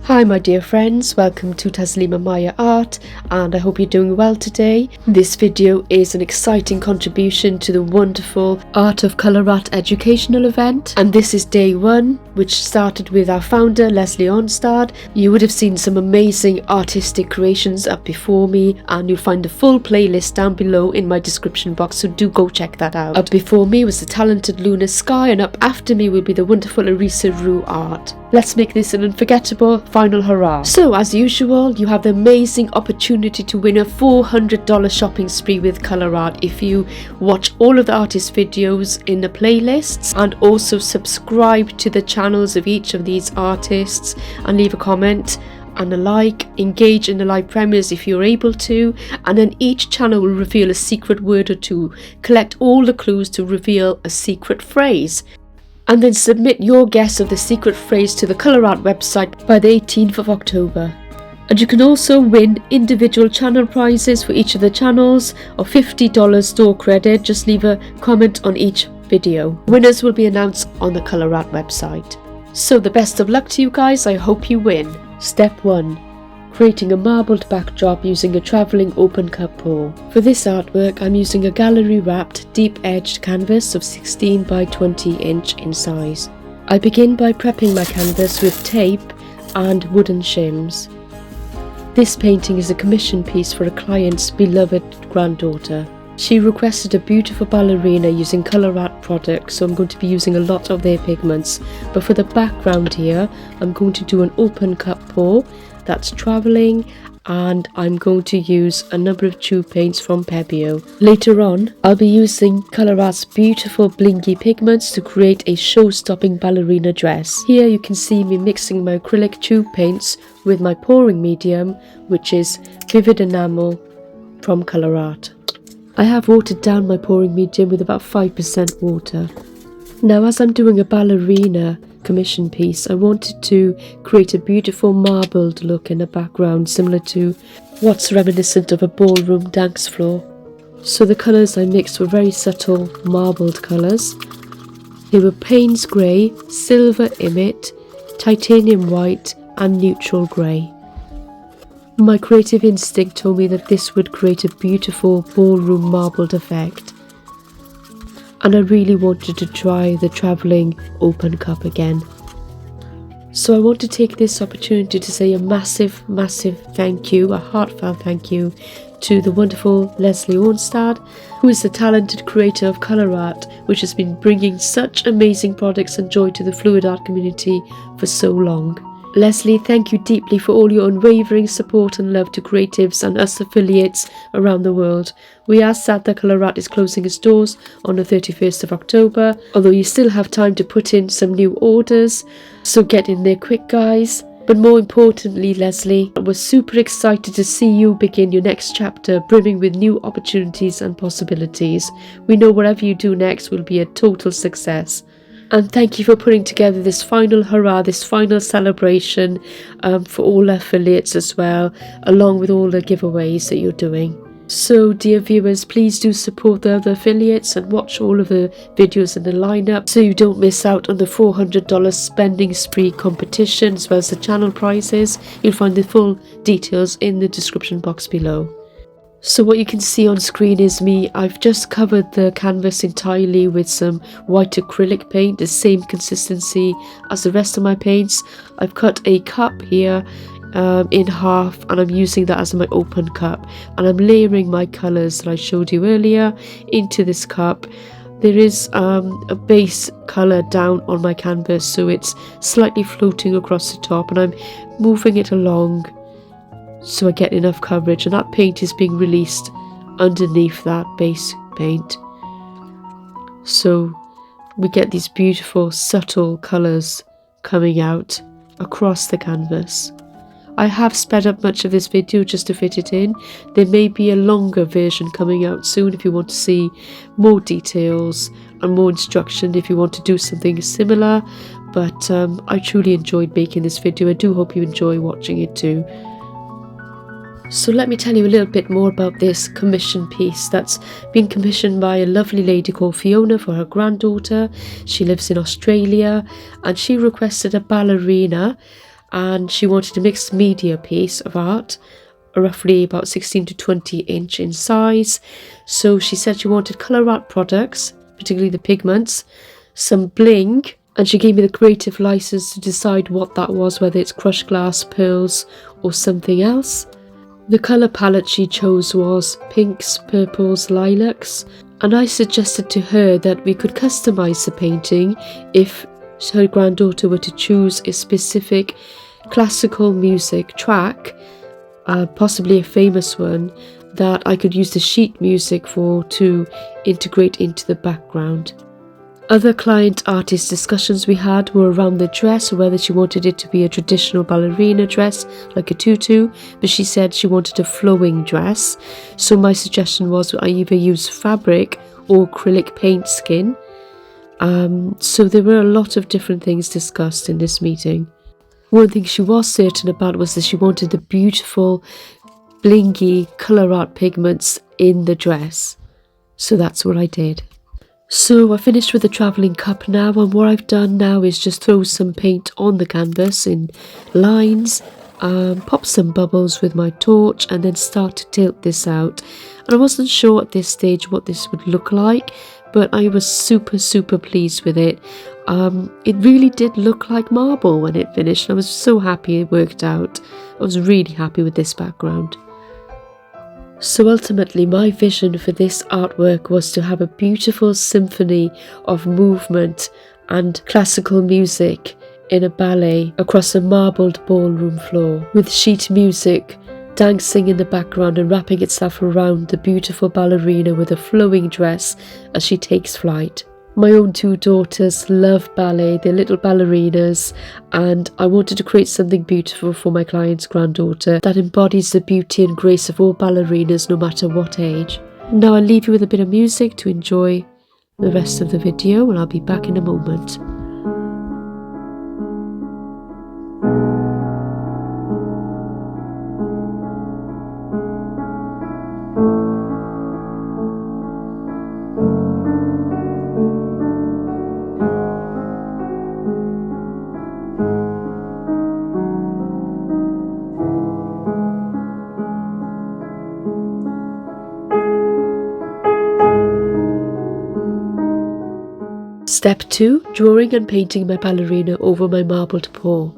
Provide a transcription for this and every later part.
Hi my dear friends, welcome to Taslima Maya Art, and I hope you're doing well today. This video is an exciting contribution to the wonderful Art of Colourarte educational event, and this is day one, which started with our founder Leslie Onstad. You would have seen some amazing artistic creations up before me, and you'll find the full playlist down below in my description box, so do go check that out. Up before me was the talented Lunar Sky, and up after me will be the wonderful Arisa Rue art. Let's make this an unforgettable final hurrah. So as usual, you have the amazing opportunity to win a $400 shopping spree with colourarte if you watch all of the artist videos in the playlists and also subscribe to the channels of each of these artists and leave a comment and a like, engage in the live premieres if you're able to, and then each channel will reveal a secret word or two. Collect all the clues to reveal a secret phrase, and then submit your guess of the secret phrase to the colourarte website by the 18th of October. And you can also win individual channel prizes for each of the channels of $50 store credit. Just leave a comment on each video. Winners will be announced on the colourarte website. So the best of luck to you guys, I hope you win. Step 1. Creating a marbled backdrop using a travelling open cup pour. For this artwork I'm using a gallery wrapped deep edged canvas of 16 by 20 inch in size. I begin by prepping my canvas with tape and wooden shims. This painting is a commission piece for a client's beloved granddaughter. She requested a beautiful ballerina using colourarte products, so I'm going to be using a lot of their pigments. But for the background here I'm going to do an open cup pour that's travelling, and I'm going to use a number of tube paints from Pebeo. Later on I'll be using colourarte's beautiful Blingy pigments to create a show-stopping ballerina dress. Here you can see me mixing my acrylic tube paints with my pouring medium, which is Vivid Enamel from colourarte. I have watered down my pouring medium with about 5% water. Now as I'm doing a ballerina commission piece, I wanted to create a beautiful marbled look in the background, similar to what's reminiscent of a ballroom dance floor. So the colours I mixed were very subtle marbled colours. They were Payne's grey, silver imit, titanium white and neutral grey. My creative instinct told me that this would create a beautiful ballroom marbled effect, and I really wanted to try the travelling open cup again. So I want to take this opportunity to say a massive thank you, a heartfelt thank you to the wonderful Leslie Onstad, who is the talented creator of colourarte, which has been bringing such amazing products and joy to the fluid art community for so long. Leslie, thank you deeply for all your unwavering support and love to creatives and us affiliates around the world. We are sad that colourarte is closing its doors on the 31st of October, although you still have time to put in some new orders, so get in there quick guys. But more importantly, Leslie, we're super excited to see you begin your next chapter, brimming with new opportunities and possibilities. We know whatever you do next will be a total success. And thank you for putting together this final hurrah, this final celebration for all affiliates as well, along with all the giveaways that you're doing. So dear viewers, please do support the other affiliates and watch all of the videos in the lineup so you don't miss out on the $400 spending spree competition as well as the channel prizes. You'll find the full details in the description box below. So what you can see on screen is me. I've just covered the canvas entirely with some white acrylic paint, the same consistency as the rest of my paints. I've cut a cup here in half, and I'm using that as my open cup, and I'm layering my colours that I showed you earlier into this cup. There is a base colour down on my canvas, so it's slightly floating across the top, and I'm moving it along so I get enough coverage, and that paint is being released underneath that base paint. So we get these beautiful subtle colours coming out across the canvas. I have sped up much of this video just to fit it in. There may be a longer version coming out soon if you want to see more details and more instruction if you want to do something similar, but I truly enjoyed making this video. I do hope you enjoy watching it too. So let me tell you a little bit more about this commission piece that's been commissioned by a lovely lady called Fiona for her granddaughter. She lives in Australia, and she requested a ballerina and she wanted a mixed media piece of art, roughly about 16 to 20 inch in size. So she said she wanted colourarte products, particularly the pigments, some bling, and she gave me the creative license to decide what that was, whether it's crushed glass, pearls or something else. The colour palette she chose was pinks, purples, lilacs, and I suggested to her that we could customise the painting if her granddaughter were to choose a specific classical music track, possibly a famous one, that I could use the sheet music for to integrate into the background. Other client artist discussions we had were around the dress, whether she wanted it to be a traditional ballerina dress like a tutu, but she said she wanted a flowing dress. So my suggestion was I either use fabric or acrylic paint skin. So there were a lot of different things discussed in this meeting. One thing she was certain about was that she wanted the beautiful blingy colour art pigments in the dress. So that's what I did. So I finished with the travelling cup now, and what I've done now is just throw some paint on the canvas in lines, pop some bubbles with my torch, and then start to tilt this out. And I wasn't sure at this stage what this would look like, but I was super pleased with it. It really did look like marble when it finished. I was so happy it worked out. I was really happy with this background. So ultimately my vision for this artwork was to have a beautiful symphony of movement and classical music in a ballet across a marbled ballroom floor, with sheet music dancing in the background and wrapping itself around the beautiful ballerina with a flowing dress as she takes flight. My own two daughters love ballet, they're little ballerinas, and I wanted to create something beautiful for my client's granddaughter that embodies the beauty and grace of all ballerinas no matter what age. Now I'll leave you with a bit of music to enjoy the rest of the video, and I'll be back in a moment. Step 2. Drawing and painting my ballerina over my marbled paw.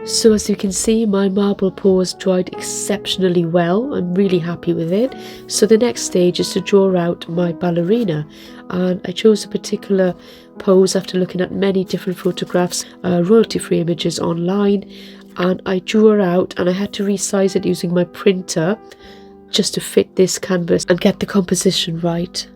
So as you can see, my marble paw has dried exceptionally well. I'm really happy with it. So the next stage is to draw out my ballerina, and I chose a particular pose after looking at many different photographs, royalty-free images online, and I drew her out, and I had to resize it using my printer just to fit this canvas and get the composition right.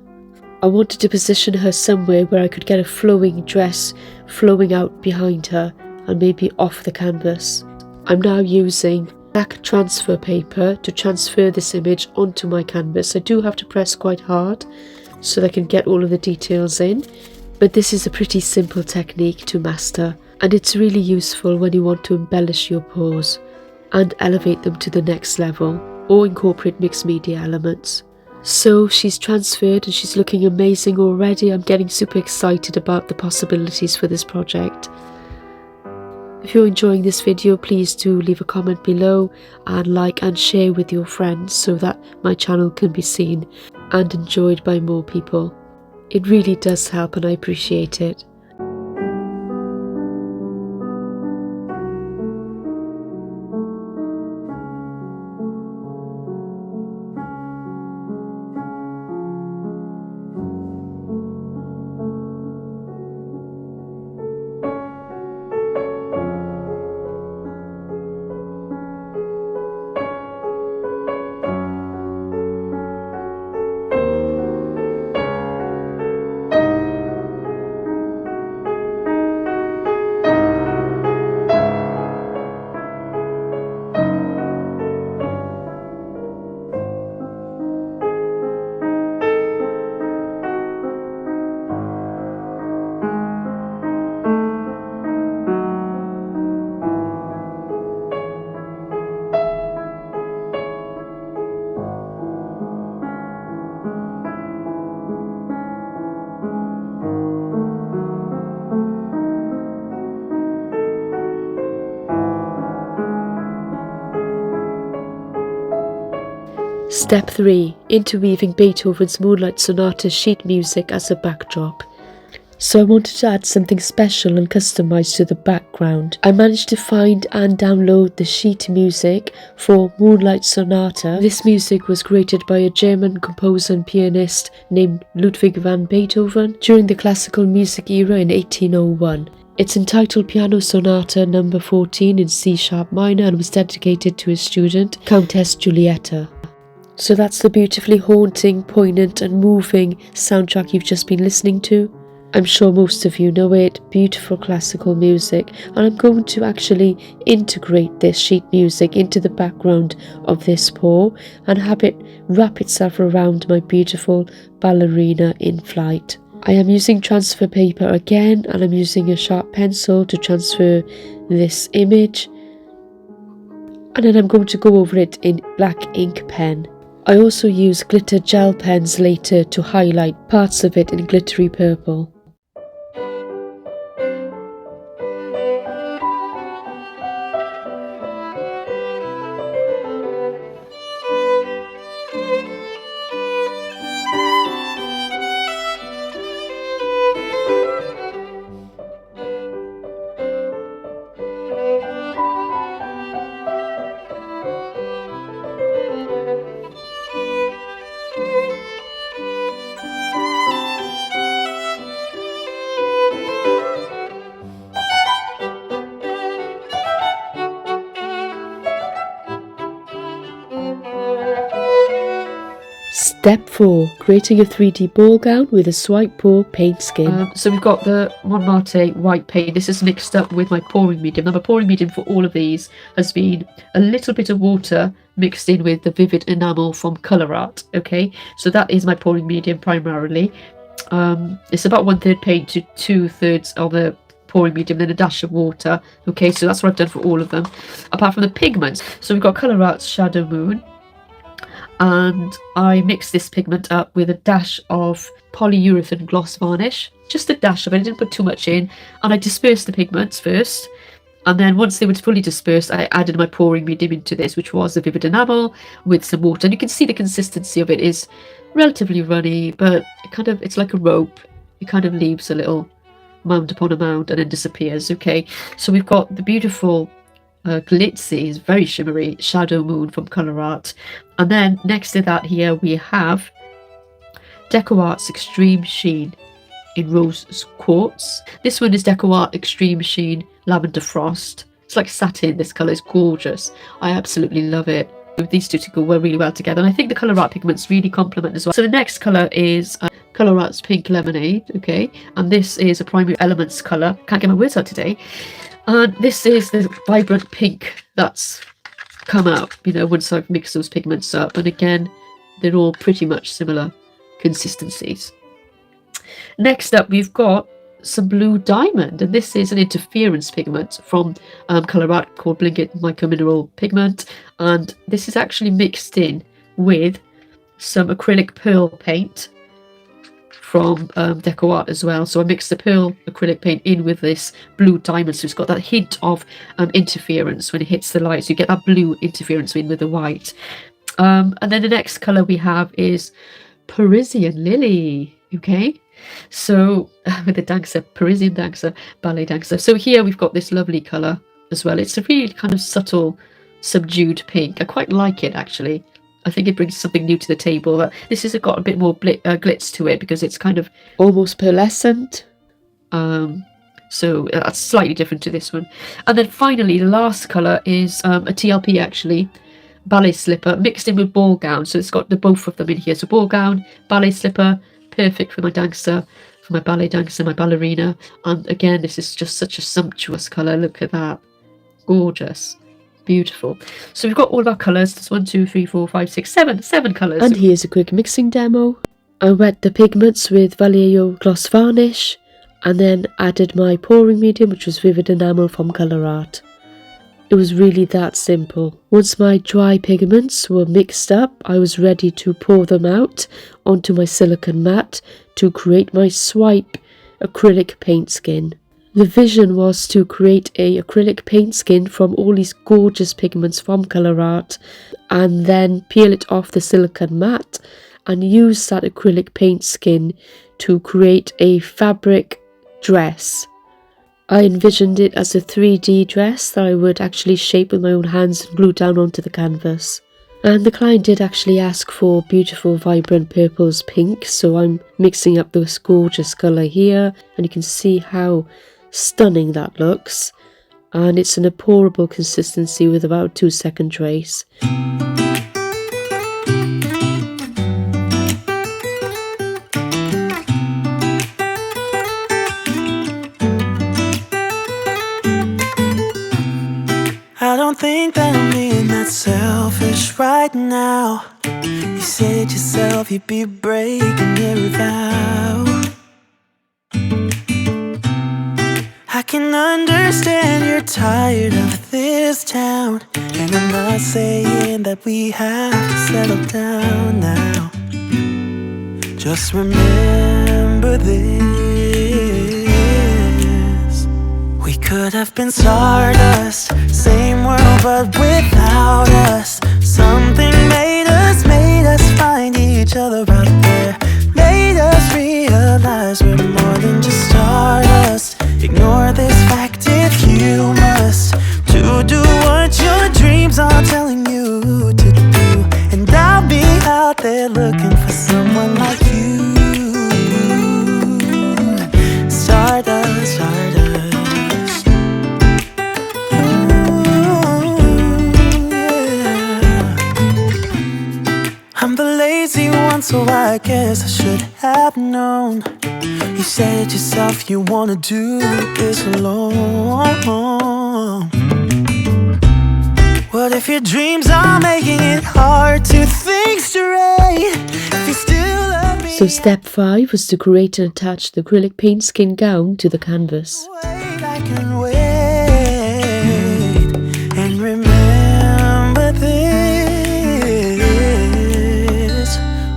I wanted to position her somewhere where I could get a flowing dress flowing out behind her and maybe off the canvas. I'm now using black transfer paper to transfer this image onto my canvas. I do have to press quite hard so that I can get all of the details in, but this is a pretty simple technique to master, and it's really useful when you want to embellish your paws and elevate them to the next level or incorporate mixed media elements. So she's transferred and she's looking amazing already. I'm getting super excited about the possibilities for this project. If you're enjoying this video, please do leave a comment below and like and share with your friends so that my channel can be seen and enjoyed by more people. It really does help and I appreciate it. Step 3. Interweaving Beethoven's Moonlight Sonata sheet music as a backdrop. So I wanted to add something special and customized to the background. I managed to find and download the sheet music for Moonlight Sonata. This music was created by a German composer and pianist named Ludwig van Beethoven during the classical music era in 1801. It's entitled Piano Sonata No. 14 in C-sharp minor and was dedicated to his student, Countess Giulietta. So that's the beautifully haunting, poignant and moving soundtrack you've just been listening to. I'm sure most of you know it, beautiful classical music, and I'm going to actually integrate this sheet music into the background of this paw and have it wrap itself around my beautiful ballerina in flight. I am using transfer paper again, and I'm using a sharp pencil to transfer this image, and then I'm going to go over it in black ink pen. I also use glitter gel pens later to highlight parts of it in glittery purple. Step 4. Creating a 3D ball gown with a swipe pour paint skin. So we've got the Montmartre white paint. This is mixed up with my pouring medium. Now my pouring medium for all of these has been a little bit of water mixed in with the Vivid Enamel from colourarte. Okay, so that is my pouring medium primarily. It's about 1/3 paint to 2/3 of the pouring medium, then a dash of water. Okay, so that's what I've done for all of them, apart from the pigments. So we've got colourarte's Shadow Moon, and I mixed this pigment up with a dash of polyurethane gloss varnish, just a dash of it. I didn't put too much in, and I dispersed the pigments first, and then once they were fully dispersed, I added my pouring medium into this, which was the Vivid Enamel with some water. And you can see the consistency of it is relatively runny, but it's like a rope. It kind of leaves a little mound upon a mound and then disappears. Okay, so we've got the beautiful glitzy, very shimmery Shadow Moon from colourarte, and then next to that here we have decoart's Extreme Sheen in Rose Quartz. This one is decoart Extreme Sheen Lavender Frost. It's like satin. This colour is gorgeous. I absolutely love it. These two to go really well together, and I think the colourarte pigments really complement as well. So the next colour is colourarte's Pink Lemonade. Okay, and this is a Primary Elements colour. Can't get my words out today. And this is the vibrant pink that's come out, once I've mixed those pigments up. And again, they're all pretty much similar consistencies. Next up, we've got some Blue Diamond, and this is an interference pigment from colourarte called Blingit Micromineral Pigment. And this is actually mixed in with some acrylic pearl paint from decoart as well. So I mixed the pearl acrylic paint in with this Blue Diamond, so it's got that hint of interference when it hits the light, so you get that blue interference in with the white. And then the next colour we have is Parisian Lily. Okay, so with the dancer, Parisian dancer, ballet dancer. So here we've got this lovely colour as well. It's a really kind of subtle, subdued pink. I quite like it actually. I think it brings something new to the table. This has got a bit more glitz to it because it's kind of almost pearlescent. So that's slightly different to this one. And then finally, the last colour is a TLP actually, ballet slipper mixed in with ball gown. So it's got the both of them in here. So ball gown, ballet slipper, perfect for my dancer, for my ballet dancer, my ballerina. And again, this is just such a sumptuous colour. Look at that, gorgeous. Beautiful. So we've got all of our colours. There's 1, 2, 3, 4, 5, 6, 7 colours. And here's a quick mixing demo. I wet the pigments with Vallejo gloss varnish and then added my pouring medium, which was Vivid Enamel from colourarte. It was really that simple. Once my dry pigments were mixed up, I was ready to pour them out onto my silicone mat to create my swipe acrylic paint skin. The vision was to create a acrylic paint skin from all these gorgeous pigments from colourarte and then peel it off the silicone mat and use that acrylic paint skin to create a fabric dress. I envisioned it as a 3D dress that I would actually shape with my own hands and glue down onto the canvas. And the client did actually ask for beautiful vibrant purples pink, so I'm mixing up this gorgeous colour here, and you can see how stunning that looks, and it's an pourable consistency with about 2-second trace. I don't think that I'm being that selfish right now. You said yourself you'd be breaking every vow. I can understand you're tired of this town, and I'm not saying that we have to settle down now. Just remember this: we could have been stardust, same world but without us. Something made us find each other out there, made us realize we're more than just stardust. Ignore this fact if you must, to do what your dreams are telling you to do. And I'll be out there looking for someone like you. Stardust, stardust. Ooh, yeah. I'm the lazy one, so I guess I should have known. You said yourself you wanna do this alone. What if your dreams are making it hard to think straight? If you still love me. So step 5 was to create and attach the acrylic paint skin gown to the canvas. Wait, I can wait. And remember this: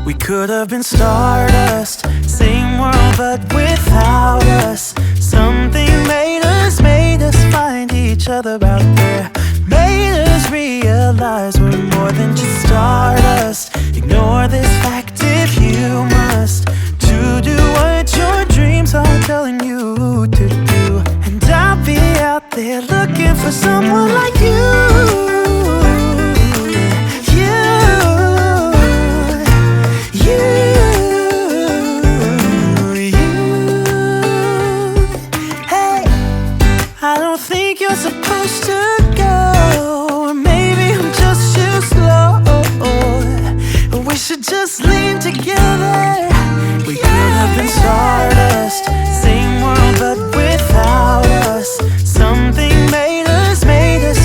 we could have been stardust, same world but without us. Something made us find each other out there, made us realize we're more than just stardust. Ignore this fact if you must, to do what your dreams are telling you to do. And I'll be out there looking for someone like you. I don't think you're supposed to go, or maybe I'm just too slow. We should just lean together. We could have been stardust, same world but without us. Something made us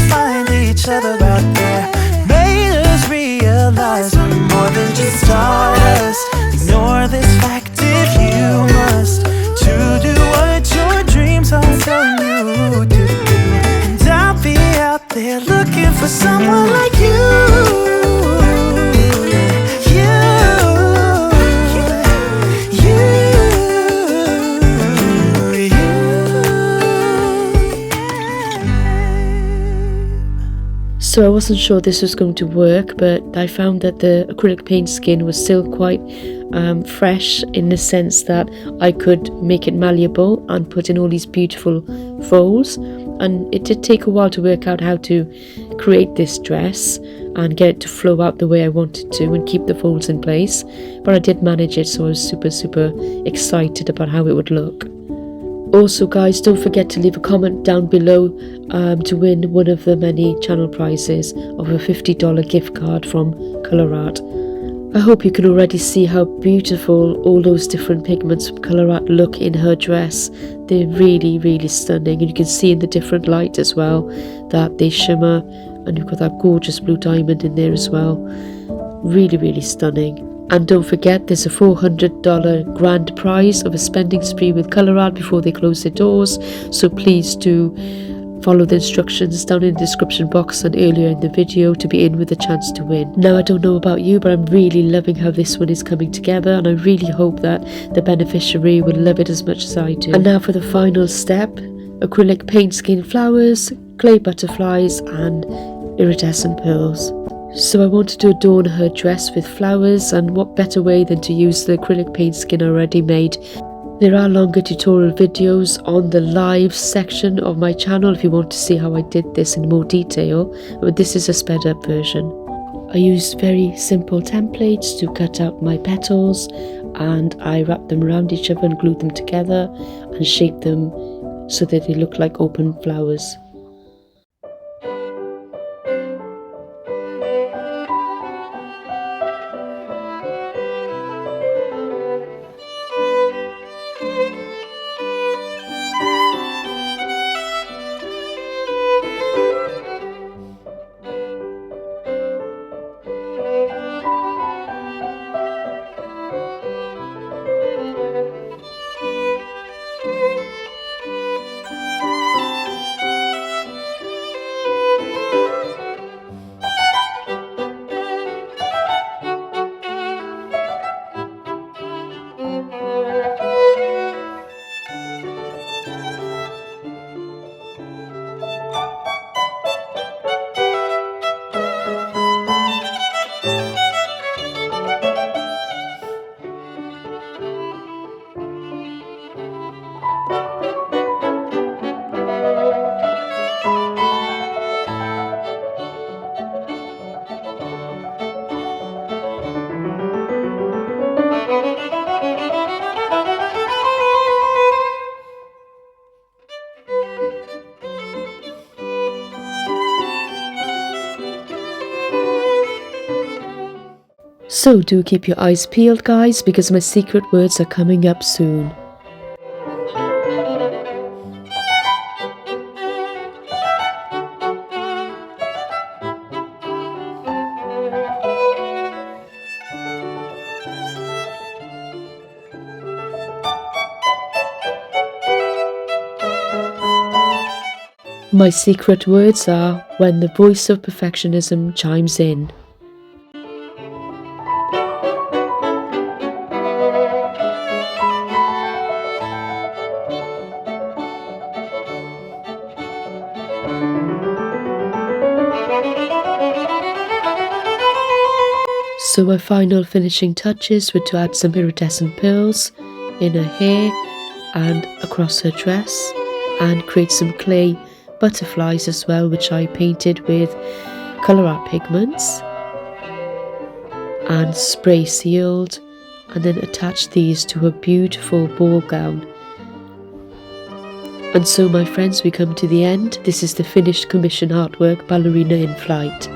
find each other out there, made us realize we're more than just stardust. Ignore this fact if you must, to do what your dreams are telling you to do. And I'll be out there looking for someone like you. So I wasn't sure this was going to work, but I found that the acrylic paint skin was still quite fresh, in the sense that I could make it malleable and put in all these beautiful folds. And it did take a while to work out how to create this dress and get it to flow out the way I wanted to and keep the folds in place, but I did manage it, so I was super excited about how it would look. Also guys, don't forget to leave a comment down below to win one of the many channel prizes of a $50 gift card from colourarte. I hope you can already see how beautiful all those different pigments from colourarte look in her dress. They're really stunning, and you can see in the different light as well that they shimmer, and you've got that gorgeous blue diamond in there as well. Really stunning. And don't forget, there's a $400 grand prize of a spending spree with colourarte before they close their doors, so please do follow the instructions down in the description box and earlier in the video to be in with a chance to win. Now, I don't know about you, but I'm really loving how this one is coming together, and I really hope that the beneficiary will love it as much as I do. And now for the final step. acrylic paint skin flowers, clay butterflies and iridescent pearls. So I wanted to adorn her dress with flowers, and what better way than to use the acrylic paint skin already made. There are longer tutorial videos on the live section of my channel if you want to see how I did this in more detail, but this is a sped up version. I used very simple templates to cut out my petals, and I wrapped them around each other and glued them together and shaped them so that they look like open flowers. So do keep your eyes peeled, guys, because my secret words are coming up soon. My secret words are when the voice of perfectionism chimes in. So my final finishing touches were to add some iridescent pearls in her hair and across her dress, and create some clay butterflies as well, which I painted with colourarte pigments and spray sealed, and then attached these to her beautiful ball gown. And so my friends, we come to the end. This is the finished commission artwork, Ballerina in Flight.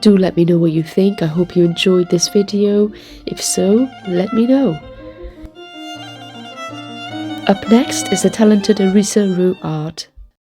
Do let me know what you think. I hope you enjoyed this video. If so, let me know. Up next is the talented Arisa Rue art.